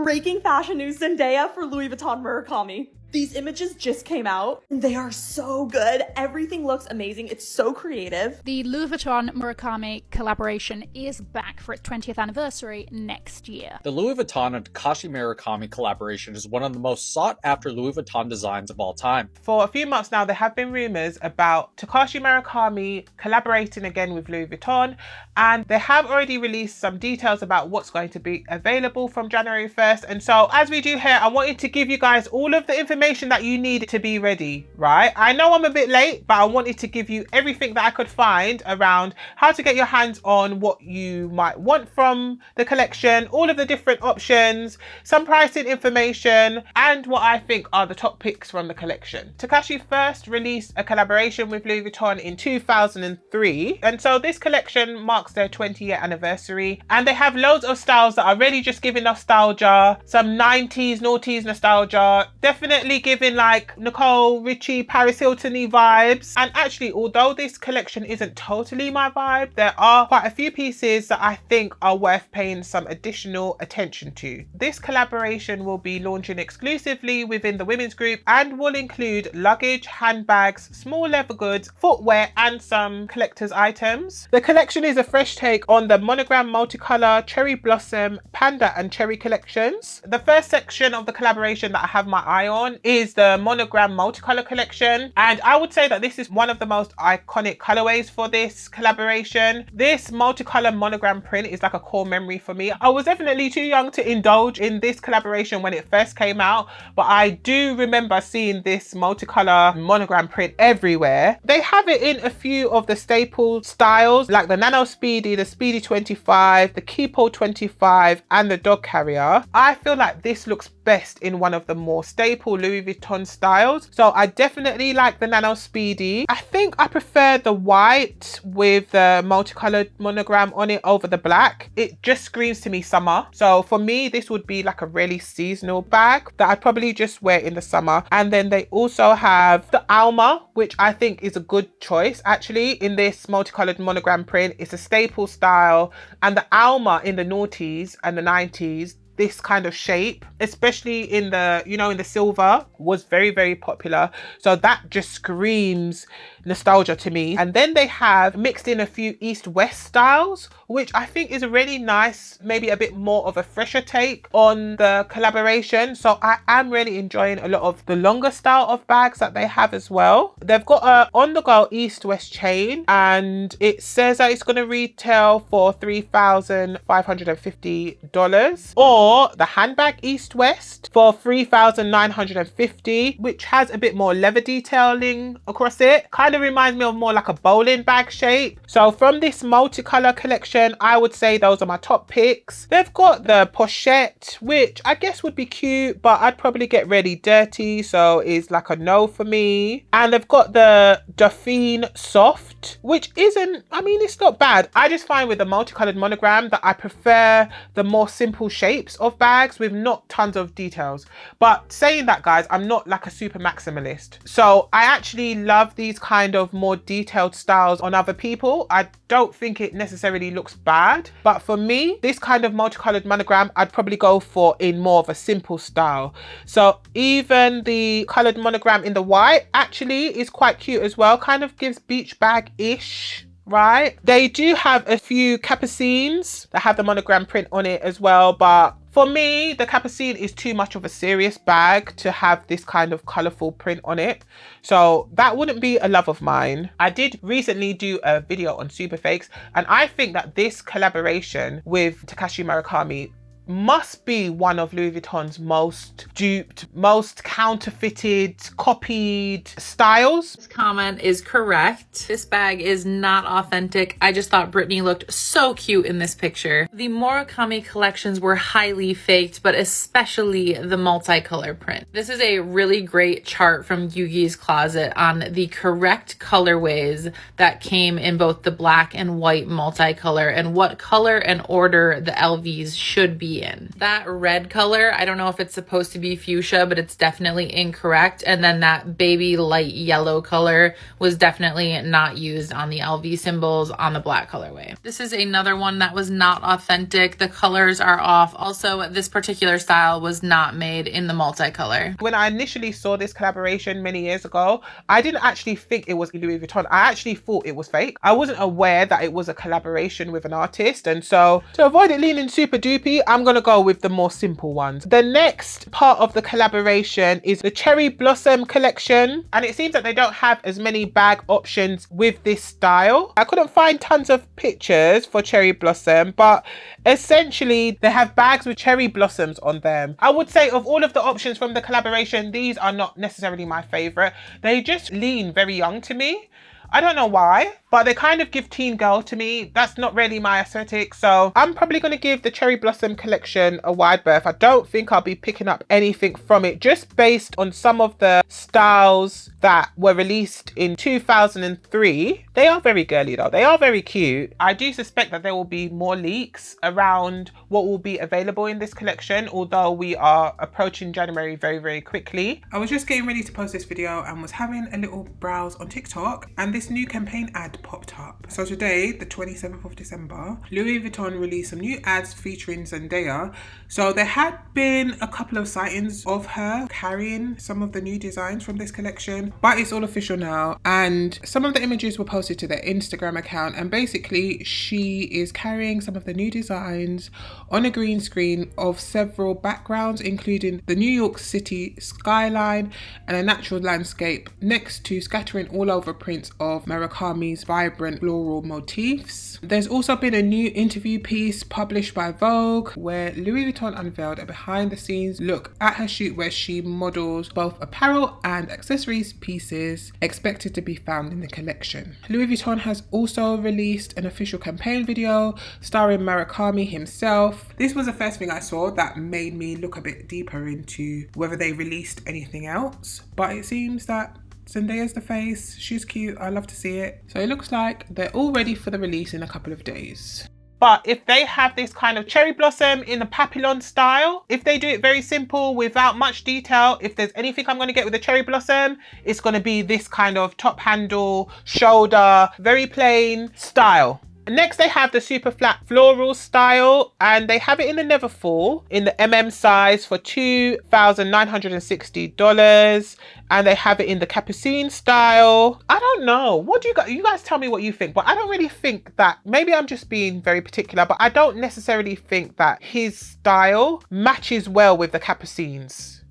Breaking fashion news, Zendaya for Louis Vuitton Murakami. These images just came out and they are so good. Everything looks amazing. It's so creative. The Louis Vuitton Murakami collaboration is back for its 20th anniversary next year. The Louis Vuitton and Takashi Murakami collaboration is one of the most sought after Louis Vuitton designs of all time. For a few months now, there have been rumors about Takashi Murakami collaborating again with Louis Vuitton, and they have already released some details about what's going to be available from January 1st. And so as we do here, I wanted to give you guys all of the information that you need to be ready, right? I know I'm a bit late, but I wanted to give you everything that I could find around how to get your hands on what you might want from the collection, all of the different options, some pricing information, and what I think are the top picks from the collection. Takashi first released a collaboration with Louis Vuitton in 2003, and so this collection marks their 20-year anniversary, and they have loads of styles that are really just giving nostalgia, some 90s, noughties nostalgia, definitely giving like Nicole Richie, Paris Hilton-y vibes. And actually, although this collection isn't totally my vibe, there are quite a few pieces that I think are worth paying some additional attention to. This collaboration will be launching exclusively within the women's group and will include luggage, handbags, small leather goods, footwear, and some collector's items. The collection is a fresh take on the Monogram Multicolor, Cherry Blossom, Panda, and Cherry collections. The first section of the collaboration that I have my eye on is the Monogram Multicolor collection, and I would say that this is one of the most iconic colorways for this collaboration. This multicolor monogram print is like a core memory for me. I was definitely too young to indulge in this collaboration when it first came out, but I do remember seeing this multicolor monogram print everywhere. They have it in a few of the staple styles like the Nano Speedy, the Speedy 25, the Keepo 25, and the Dog Carrier. I feel like this looks best in one of the more staple Louis Vuitton styles, so I definitely like the Nano Speedy. I think I prefer the white with the multicolored monogram on it over the black. It just screams to me summer, so for me this would be like a really seasonal bag that I'd probably just wear in the summer. And then they also have the Alma, which I think is a good choice actually in this multicolored monogram print. It's a staple style, and the Alma in the noughties and the 90s, this kind of shape, especially in the, you know, in the silver, was very, very popular. So that just screams nostalgia to me. And then they have mixed in a few East-West styles, which I think is a really nice, maybe a bit more of a fresher take on the collaboration. So I am really enjoying a lot of the longer style of bags that they have as well. They've got a on-the-go East-West chain, and it says that it's going to retail for $3,550, or the handbag East-West for $3,950, which has a bit more leather detailing across it. Kind of reminds me of more like a bowling bag shape. So from this multicolor collection, I would say those are my top picks. They've got the pochette, which I guess would be cute, but I'd probably get really dirty, so it's like a no for me. And they've got the Dauphine Soft, which isn't, I mean, it's not bad. I just find with the multicolored monogram that I prefer the more simple shapes of bags with not tons of details. But saying that, guys, I'm not like a super maximalist, so I actually love these kind of more detailed styles on other people. I don't think it necessarily looks bad, but for me, this kind of multicolored monogram I'd probably go for in more of a simple style. So even the colored monogram in the white actually is quite cute as well, kind of gives beach bag-ish, right? They do have a few capucines that have the monogram print on it as well, but for me, the capucine is too much of a serious bag to have this kind of colourful print on it. So that wouldn't be a love of mine. I did recently do a video on super fakes, and I think that this collaboration with Takashi Murakami must be one of Louis Vuitton's most duped, most counterfeited, copied styles. This comment is correct. This bag is not authentic. I just thought Brittany looked so cute in this picture. The Murakami collections were highly faked, but especially the multicolor print. This is a really great chart from Yugi's Closet on the correct colorways that came in both the black and white multicolor and what color and order the LVs should be be in. That red color, I don't know if it's supposed to be fuchsia, but it's definitely incorrect. And then that baby light yellow color was definitely not used on the LV symbols on the black colorway. This is another one that was not authentic. The colors are off. Also, this particular style was not made in the multicolor. When I initially saw this collaboration many years ago, I didn't actually think it was Louis Vuitton. I actually thought it was fake. I wasn't aware that it was a collaboration with an artist. And so to avoid it leaning super duper, I'm going to go with the more simple ones. The next part of the collaboration is the Cherry Blossom collection. And it seems that they don't have as many bag options with this style. I couldn't find tons of pictures for Cherry Blossom, but essentially they have bags with cherry blossoms on them. I would say of all of the options from the collaboration, these are not necessarily my favorite. They just lean very young to me. I don't know why, but they kind of give teen girl to me. That's not really my aesthetic. So I'm probably going to give the Cherry Blossom collection a wide berth. I don't think I'll be picking up anything from it, just based on some of the styles that were released in 2003. They are very girly though. They are very cute. I do suspect that there will be more leaks around what will be available in this collection, although we are approaching January very, very quickly. I was just getting ready to post this video and was having a little browse on TikTok, and this new campaign ad popped up. So today, the 27th of December, Louis Vuitton released some new ads featuring Zendaya. So there had been a couple of sightings of her carrying some of the new designs from this collection, but it's all official now. And some of the images were posted to their Instagram account, and basically she is carrying some of the new designs on a green screen of several backgrounds, including the New York City skyline and a natural landscape, next to scattering all over prints of Murakami's vibrant floral motifs. There's also been a new interview piece published by Vogue where Louis Vuitton unveiled a behind the scenes look at her shoot, where she models both apparel and accessories pieces expected to be found in the collection. Louis Vuitton has also released an official campaign video starring Murakami himself. This was the first thing I saw that made me look a bit deeper into whether they released anything else, but it seems that Zendaya's the face. She's cute. I love to see it. So it looks like they're all ready for the release in a couple of days. But if they have this kind of cherry blossom in the papillon style, if they do it very simple without much detail, if there's anything I'm going to get with the cherry blossom, it's going to be this kind of top handle, shoulder, very plain style. Next, they have the super flat floral style, and they have it in the Neverfull in the size for $2,960, and they have it in the Capucine style. I don't know. What do you guys tell me what you think, but I don't really think that, maybe I'm just being very particular, but I don't necessarily think that his style matches well with the Capucines.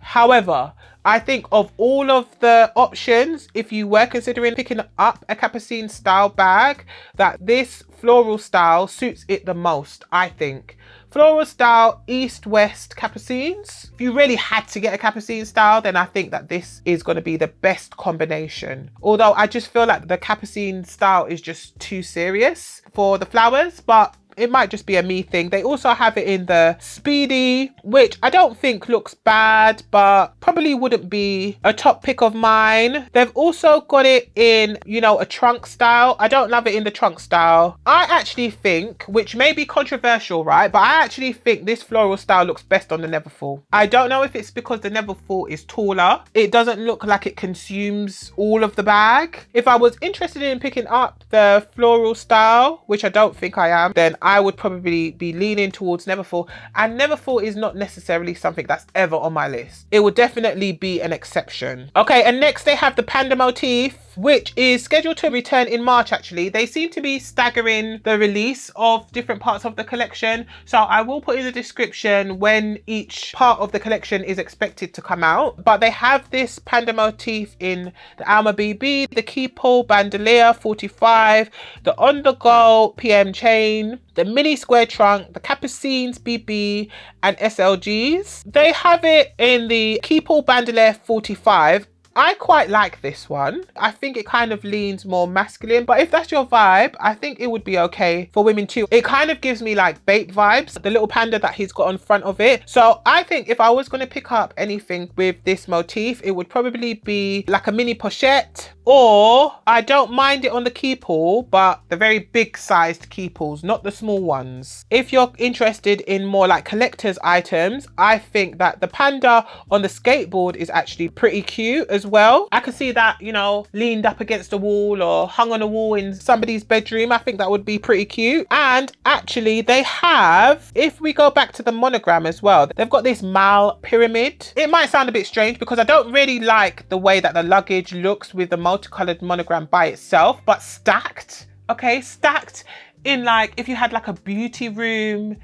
However, I think of all of the options, if you were considering picking up a Capucine style bag, that this floral style suits it the most, I think. Floral style, East-West Capucines. If you really had to get a Capucine style, then I think that this is going to be the best combination. Although I just feel like the Capucine style is just too serious for the flowers, but it might just be a me thing. They also have it in the Speedy, which I don't think looks bad, but probably wouldn't be a top pick of mine. They've also got it in, you know, a trunk style. I don't love it in the trunk style. I actually think, which may be controversial, right? But I actually think this floral style looks best on the Neverfull. I don't know if it's because the Neverfull is taller. It doesn't look like it consumes all of the bag. If I was interested in picking up the floral style, which I don't think I am, then I would probably be leaning towards Neverfull, and Neverfull is not necessarily something that's ever on my list. It would definitely be an exception. Okay, and next they have the panda motif, which is scheduled to return in March actually. They seem to be staggering the release of different parts of the collection, so I will put in the description when each part of the collection is expected to come out. But they have this panda motif in the Alma BB, the Keepall Bandolier 45, the On The Go PM chain, the mini square trunk, the Capucines BB and SLGs. They have it in the Keepall Bandolier 45. I quite like this one. I think it kind of leans more masculine, but if that's your vibe, I think it would be okay for women too. It kind of gives me like Bape vibes, the little panda that he's got on front of it. So I think if I was going to pick up anything with this motif, it would probably be like a mini pochette or I don't mind it on the key pull, but the very big sized key pulls, not the small ones. If you're interested in more like collector's items, I think that the panda on the skateboard is actually pretty cute as well. I could see that, you know, leaned up against a wall or hung on a wall in somebody's bedroom. I think that would be pretty cute. And actually they have, if we go back to the monogram as well, they've got this Mal pyramid. It might sound a bit strange because I don't really like the way that the luggage looks with the multicolored monogram by itself, but stacked, okay, stacked in like, if you had like a beauty room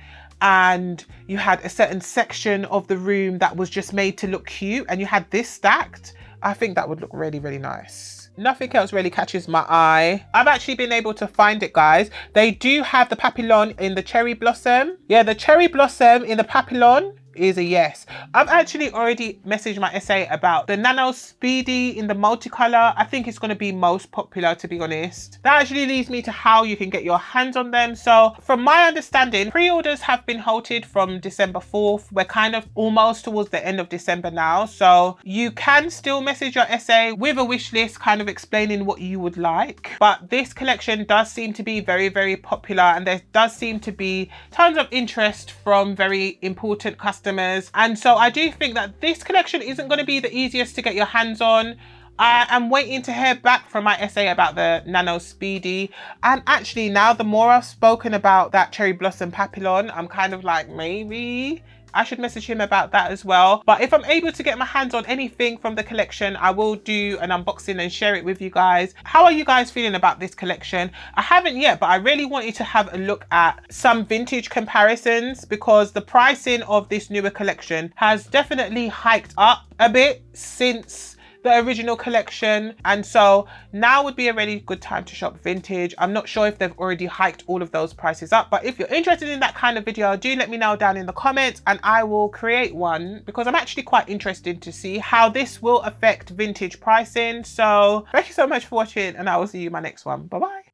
and you had a certain section of the room that was just made to look cute and you had this stacked, I think that would look really, really nice. Nothing else really catches my eye. I've actually been able to find it, guys. They do have the papillon in the cherry blossom. Yeah, the cherry blossom in the papillon is a yes. I've actually already messaged my essay about the Nano Speedy in the multicolor. I think it's going to be most popular, to be honest. That actually leads me to how you can get your hands on them. So from my understanding, pre-orders have been halted from December 4th. We're kind of almost towards the end of December now, so you can still message your essay with a wish list kind of explaining what you would like. But this collection does seem to be very, very popular, and there does seem to be tons of interest from very important customers. And so I do think that this collection isn't going to be the easiest to get your hands on. I am waiting to hear back from my essay about the Nano Speedy. And actually now the more I've spoken about that Cherry Blossom Papillon, I'm kind of like, maybe I should message him about that as well. But if I'm able to get my hands on anything from the collection, I will do an unboxing and share it with you guys. How are you guys feeling about this collection? I haven't yet, but I really wanted to have a look at some vintage comparisons because the pricing of this newer collection has definitely hiked up a bit since the original collection, and so now would be a really good time to shop vintage. I'm not sure if they've already hiked all of those prices up, but if you're interested in that kind of video, do let me know down in the comments and I will create one because I'm actually quite interested to see how this will affect vintage pricing. So thank you so much for watching and I will see you in my next one. Bye bye.